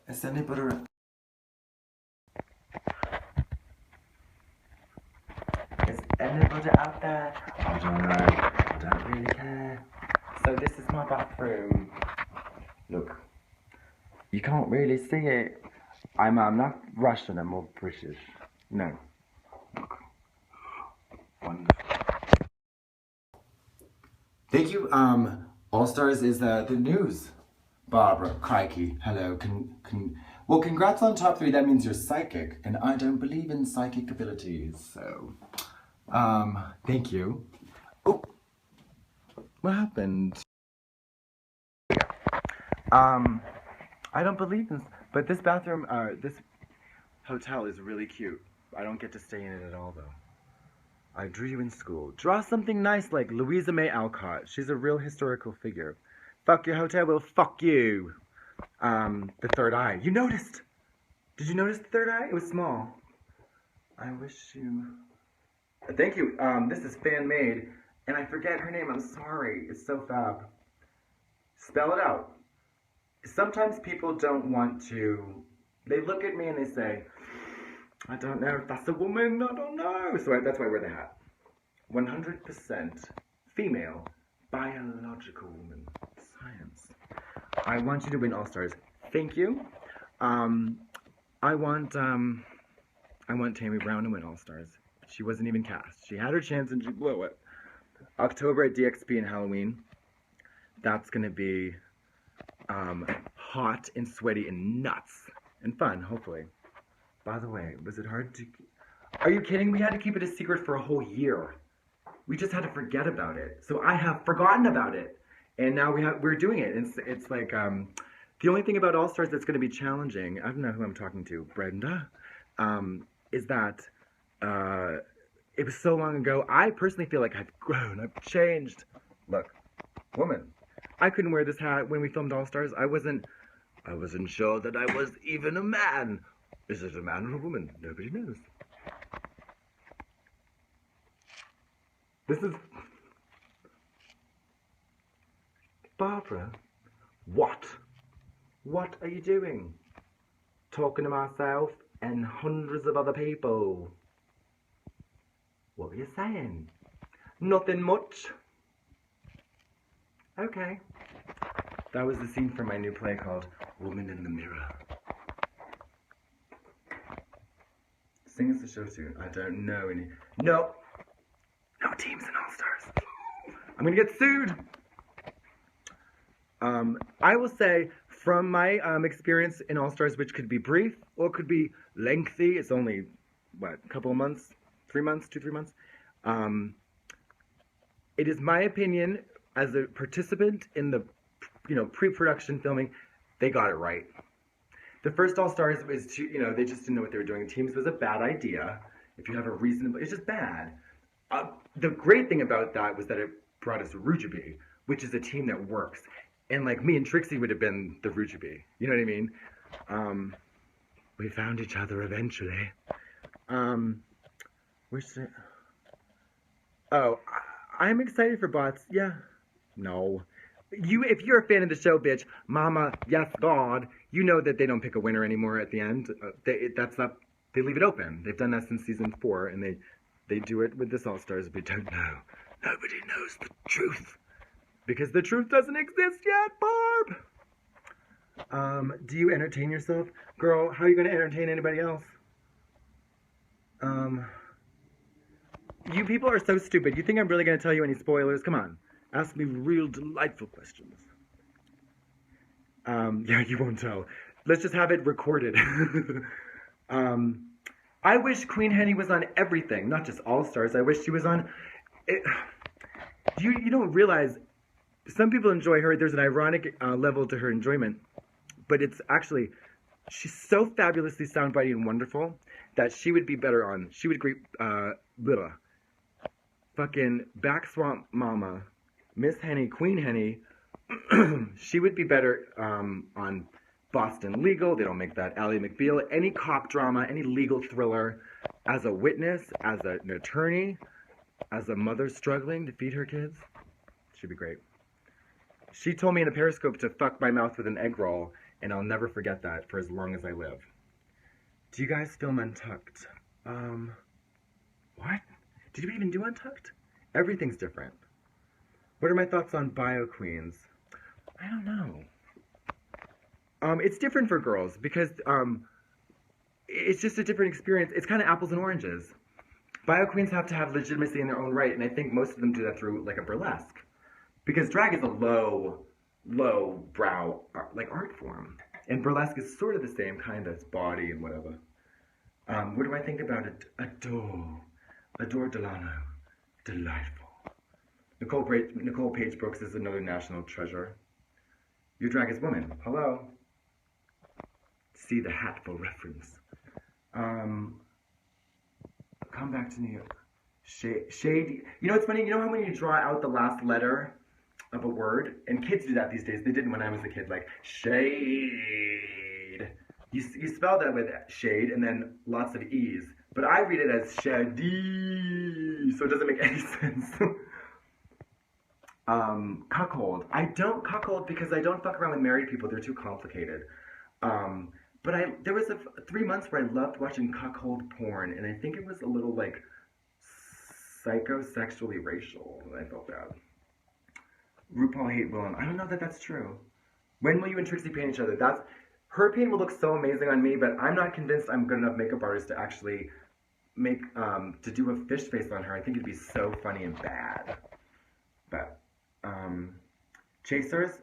Is anybody Is anybody out there? I don't know. I don't really care. So this is my bathroom. Look, you can't really see it. I'm not Russian. I'm more British. No. Look. Wonderful. Thank you. All Stars is the news. Barbara, crikey, hello. Well, congrats on top 3. That means you're psychic, and I don't believe in psychic abilities. So, thank you. Oh, what happened? I don't believe in, but this bathroom, this hotel is really cute. I don't get to stay in it at all, though. I drew you in school. Draw something nice like Louisa May Alcott. She's a real historical figure. Fuck your hotel, well, fuck you. The third eye. You noticed! Did you notice the third eye? It was small. I wish you... Thank you. This is fan-made, and I forget her name. I'm sorry. It's so fab. Spell it out. Sometimes people don't want to... They look at me and they say, I don't know if that's a woman. I don't know. So that's why I wear the hat. 100% female, biological woman. Science. I want you to win All Stars. Thank you. I want Tammy Brown to win All Stars. She wasn't even cast. She had her chance and she blew it. October at DXP and Halloween. That's gonna be hot and sweaty and nuts and fun, hopefully. By the way, was it hard to... Are you kidding? We had to keep it a secret for a whole year. We just had to forget about it. So I have forgotten about it. And now we're doing it. It's like, the only thing about All Stars that's going to be challenging, I don't know who I'm talking to, Brenda, is that it was so long ago. I personally feel like I've grown, I've changed. Look, woman, I couldn't wear this hat when we filmed All Stars. I wasn't sure that I was even a man. Is it a man or a woman? Nobody knows. This is... Barbara, what? What are you doing? Talking to myself and hundreds of other people. What were you saying? Nothing much. Okay. That was the scene from my new play called Woman in the Mirror. Sing us the show tune. I don't know any... No! No teams in All Stars. I'm gonna get sued! I will say, from my experience in All Stars, which could be brief or could be lengthy, it's only, what, a couple of months? 3 months? 2-3 months? It is my opinion, as a participant in the, pre-production filming, they got it right. The first All Stars was too, they just didn't know what they were doing. Teams was a bad idea. If you have a reasonable, it's just bad. The great thing about that was that it brought us Rujubee, which is a team that works. And like me and Trixie would have been the Rujubee. You know what I mean? We found each other eventually. Where's it? Oh, I'm excited for bots. Yeah. No. If you're a fan of the show, bitch, mama, yes, God, you know that they don't pick a winner anymore at the end. They leave it open. They've done that since season 4, and they do it with this All Stars. We don't know. Nobody knows the truth. Because the truth doesn't exist yet, Barb! Do you entertain yourself? Girl, how are you going to entertain anybody else? You people are so stupid. You think I'm really going to tell you any spoilers? Come on. Ask me real delightful questions. Yeah, you won't tell. Let's just have it recorded. I wish Queen Henny was on everything, not just All Stars. I wish she was on... You don't realize... Some people enjoy her. There's an ironic level to her enjoyment. But it's actually... She's so fabulously soundbitey and wonderful that she would be better on... She would agree... fucking Back Swamp Mama, Miss Henny, Queen Henny. She would be better on Boston Legal. They don't make that. Ally McBeal. Any cop drama, any legal thriller. As a witness, as an attorney, as a mother struggling to feed her kids. She'd be great. She told me in a Periscope to fuck my mouth with an egg roll, And I'll never forget that for as long as I live. Do you guys film Untucked? What? Did you even do Untucked? Everything's different. What are my thoughts on Bio Queens? I don't know. It's different for girls because it's just a different experience. It's kind of apples and oranges. Bio Queens have to have legitimacy in their own right, and I think most of them do that through like a burlesque. Because drag is a low brow like art form. And burlesque is sort of the same kind of body and whatever. What do I think about it? Adore Delano. Delightful. Nicole Page Brooks is another national treasure. Your drag is woman. Hello. See the hatful reference. Come back to New York. Shade. You know what's funny? You know how when you draw out the last letter of a word, and kids do that these days. They didn't when I was a kid. Like shade. You spell that with shade and then lots of e's. But I read it as shady, so it doesn't make any sense. Cuckold. I don't cuckold because I don't fuck around with married people. They're too complicated. But there was 3 months where I loved watching cuckold porn, and I think it was a little like psychosexually racial. I felt bad. RuPaul hate Willem. I don't know that that's true. When will you and Trixie paint each other? Her paint will look so amazing on me, but I'm not convinced I'm good enough makeup artist to actually to do a fish face on her. I think it'd be so funny and bad. But Chasers,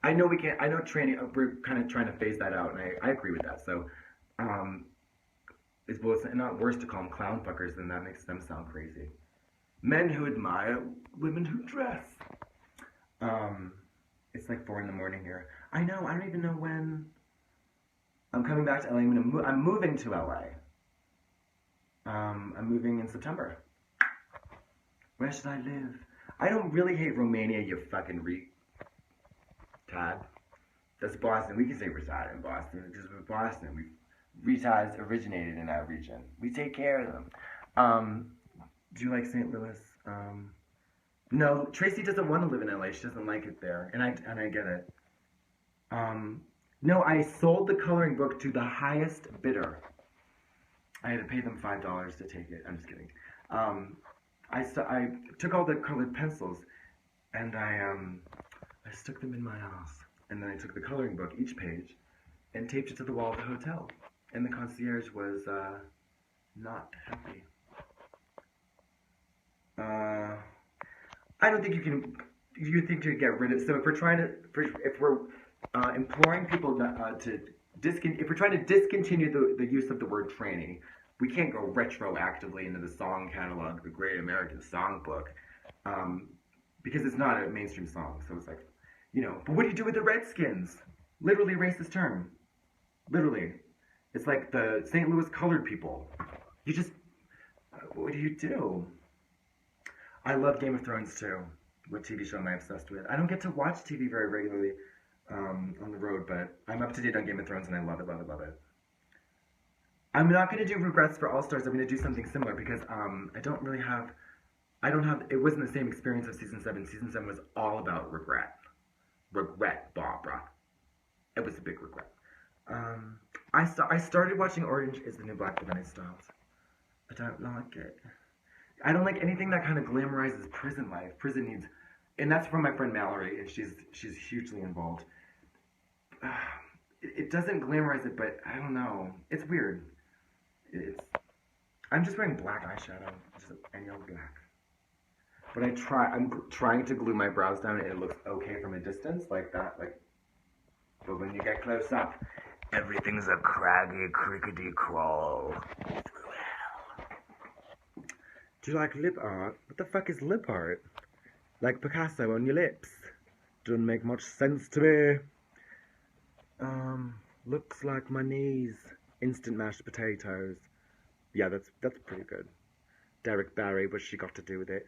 I know we can't. I know training. We're kind of trying to phase that out, and I agree with that. So, it's not worse to call them clown fuckers than that makes them sound crazy. Men who admire women who dress. It's like 4 a.m. here. I know. I don't even know when. I'm coming back to LA. I'm moving to LA. I'm moving in September. Where should I live? I don't really hate Romania, you fucking retard. That's Boston. We can say retard in Boston. Because we're Boston. Retards originated in our region. We take care of them. Do you like St. Louis? No, Tracy doesn't want to live in LA. She doesn't like it there. And I get it. No, I sold the coloring book to the highest bidder. I had to pay them $5 to take it. I'm just kidding. I took all the colored pencils and I stuck them in my ass. And then I took the coloring book, each page, and taped it to the wall of the hotel. And the concierge was not happy. I don't think you can. You think to get rid of. So if we're trying to, if we're imploring people if we're trying to discontinue the use of the word tranny, we can't go retroactively into the song catalog, the Great American Songbook, because it's not a mainstream song. So it's like, but what do you do with the Redskins? Literally a racist term. Literally. It's like the St. Louis colored people. What do you do? I love Game of Thrones too. What TV show am I obsessed with? I don't get to watch TV very regularly on the road, but I'm up to date on Game of Thrones and I love it, love it, love it. I'm not going to do regrets for All-Stars. I'm going to do something similar because it wasn't the same experience of Season 7. Season 7 was all about regret. Regret, Barbara. It was a big regret. I started watching Orange is the New Black, but then I stopped. I don't like it. I don't like anything that kind of glamorizes prison life. Prison needs, and that's from my friend Mallory, and she's hugely involved. It doesn't glamorize it, but I don't know. It's weird. I'm just wearing black eyeshadow, just any old black. But I'm trying to glue my brows down, and it looks okay from a distance, like that, but when you get close up, everything's a craggy, crickety crawl. Do you like lip art? What the fuck is lip art? Like Picasso on your lips. Doesn't make much sense to me. Looks like my knees. Instant mashed potatoes. Yeah, that's pretty good. Derek Barry, what's she got to do with it?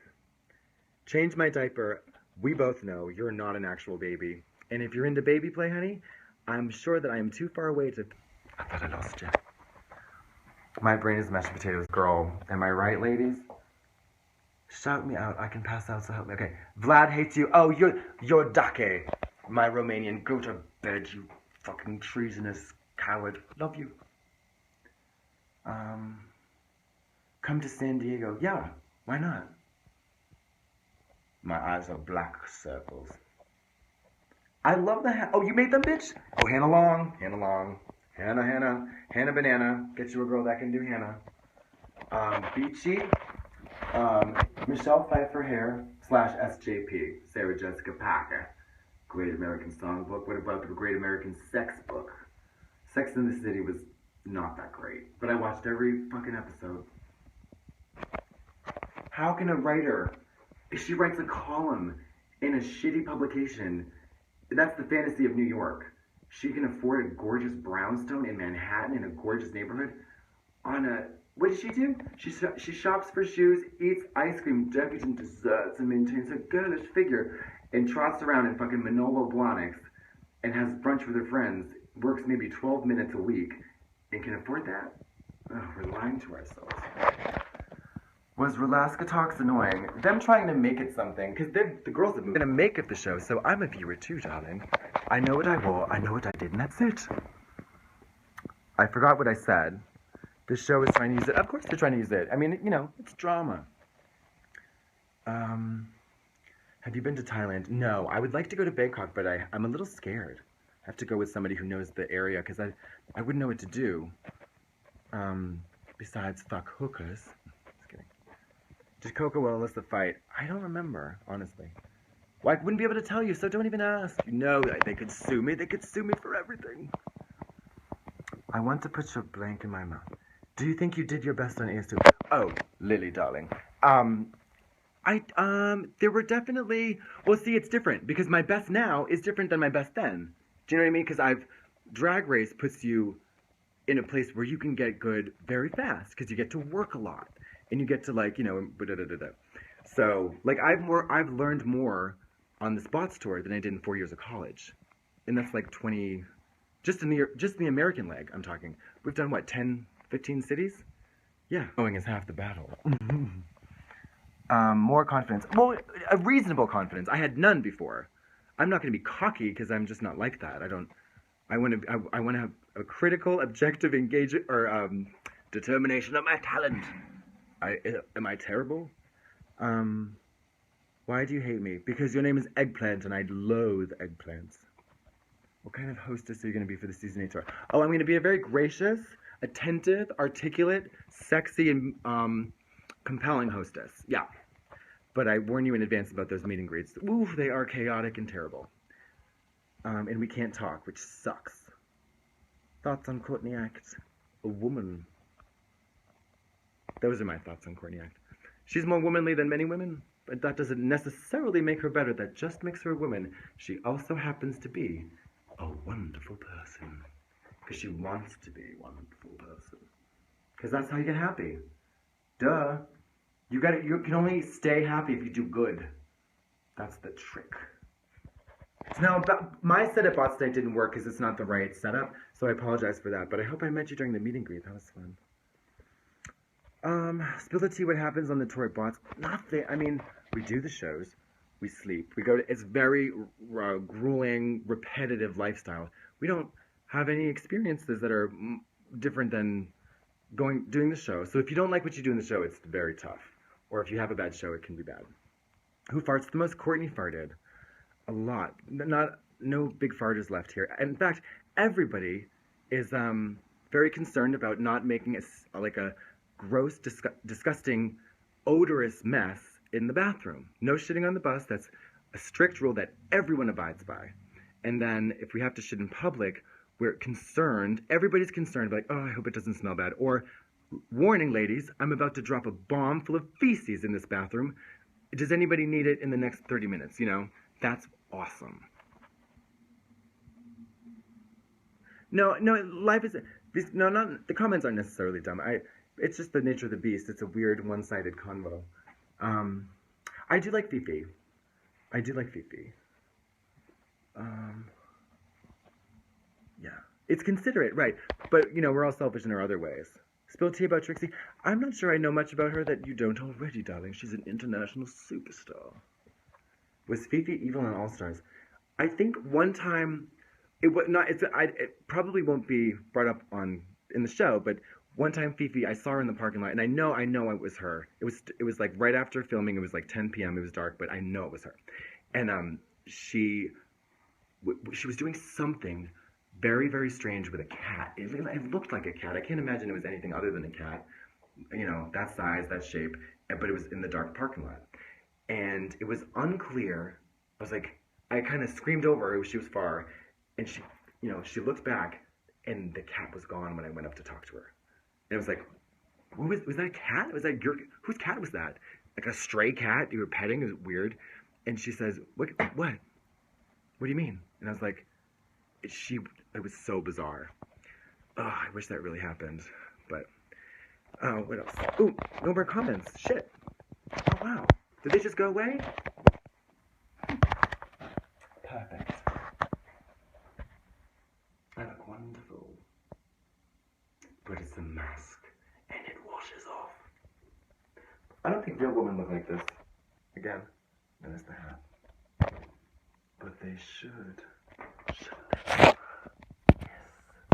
Change my diaper. We both know you're not an actual baby. And if you're into baby play, honey, I'm sure that I am too far away to... I thought I lost you. My brain is mashed potatoes, girl. Am I right, ladies? Shout me out. I can pass out, so help me. Okay. Vlad hates you. Oh, you're Dake. My Romanian, go to bed, you fucking treasonous coward. Love you. Come to San Diego. Yeah, why not? My eyes are black circles. I love the oh, you made them, bitch? Oh, Hannah Long. Hannah Banana. Get you a girl that can do Hannah. Beachy. Michelle Pfeiffer Hair / SJP. Sarah Jessica Parker. Great American Songbook. What about the Great American Sex Book? Sex in the City was not that great, but I watched every fucking episode. How can a writer, if she writes a column in a shitty publication, that's the fantasy of New York. She can afford a gorgeous brownstone in Manhattan in a gorgeous neighborhood on a, what does she do? She shops for shoes, eats ice cream, decadent desserts, and maintains a girlish figure, and trots around in fucking Manolo Blahniks, and has brunch with her friends, works maybe 12 minutes a week, and can afford that? Oh, we're lying to ourselves. Was Relaska Talks annoying? Them trying to make it something, because the girls have moved to make it the show, so I'm a viewer too, darling. I know what I wore, I know what I did, and that's it. I forgot what I said. This show is trying to use it. Of course they're trying to use it. I mean, you know, it's drama. Have you been to Thailand? No, I would like to go to Bangkok, but I'm a little scared. I have to go with somebody who knows the area, because I wouldn't know what to do. Besides fuck hookers. Just kidding. Did Coco Wallace the fight? I don't remember, honestly. Well, I wouldn't be able to tell you, so don't even ask. You know they could sue me. They could sue me for everything. I want to put your blank in my mouth. Do you think you did your best on AS2? Oh, Lily, darling. There were definitely, well, see, it's different, because my best now is different than my best then. Do you know what I mean? Because Drag Race puts you in a place where you can get good very fast, because you get to work a lot, and you get to, like, you know, so, like, I've learned more on the Spots tour than I did in 4 years of college, and that's like 20, just in the American leg, I'm talking. We've done, what, 10, 15 cities? Yeah. Going is half the battle. More confidence. Well, a reasonable confidence. I had none before. I'm not going to be cocky because I'm just not like that. I want to have a critical, objective engagement or determination of my talent. Am I terrible? Why do you hate me? Because your name is Eggplant and I loathe eggplants. What kind of hostess are you going to be for the season 8 tour? Oh, I'm going to be a very gracious, attentive, articulate, sexy, and compelling hostess. Yeah. But I warn you in advance about those meet and greets. Ooh, they are chaotic and terrible. And we can't talk, which sucks. Thoughts on Courtney Act? A woman. Those are my thoughts on Courtney Act. She's more womanly than many women, but that doesn't necessarily make her better. That just makes her a woman. She also happens to be a wonderful person. Because she wants to be a wonderful person. Because that's how you get happy. Duh. You can only stay happy if you do good. That's the trick. Now, my setup bot state didn't work because it's not the right setup, so I apologize for that. But I hope I met you during the meet and greet. That was fun. Spill the tea. What happens on the tour bots? Nothing. I mean, we do the shows. We sleep. We go to. It's very grueling, repetitive lifestyle. We don't have any experiences that are different than doing the show. So if you don't like what you do in the show, it's very tough. Or if you have a bad show, it can be bad. Who farts the most? Courtney farted. A lot. No big farters left here. In fact, everybody is very concerned about not making a gross, disgusting, odorous mess in the bathroom. No shitting on the bus. That's a strict rule that everyone abides by. And then if we have to shit in public, we're concerned. Everybody's concerned, like, oh, I hope it doesn't smell bad. Or, warning, ladies, I'm about to drop a bomb full of feces in this bathroom. Does anybody need it in the next 30 minutes? You know, that's awesome. No, life is... the comments aren't necessarily dumb. It's just the nature of the beast. It's a weird, one-sided convo. I do like Fifi. Yeah. It's considerate, right. But, you know, we're all selfish in our other ways. Spill tea about Trixie. I'm not sure I know much about her that you don't already, darling. She's an international superstar. Was Fifi evil on All-Stars? I think one time, it was not. It probably won't be brought up on in the show, but one time Fifi, I saw her in the parking lot, and I know it was her. It was like right after filming. It was like 10 p.m. It was dark, but I know it was her. And she she was doing something very very strange with a cat. It looked like a cat. I can't imagine it was anything other than a cat. You know, that size, that shape, but it was in the dark parking lot, and it was unclear. I was like, I kind of screamed over her. She was far, and she, you know, she looked back, and the cat was gone when I went up to talk to her. And it was like, was that a cat? Was that your whose cat was that? Like a stray cat you were petting? It was weird. And she says, what? What? What do you mean? And I was like, she. It was so bizarre. Oh, I wish that really happened. But oh, what else? Ooh, no more comments. Shit. Oh wow. Did they just go away? Perfect. I look wonderful. But it's a mask, and it washes off. I don't think real women look like this. Again, that is the hat. But they should.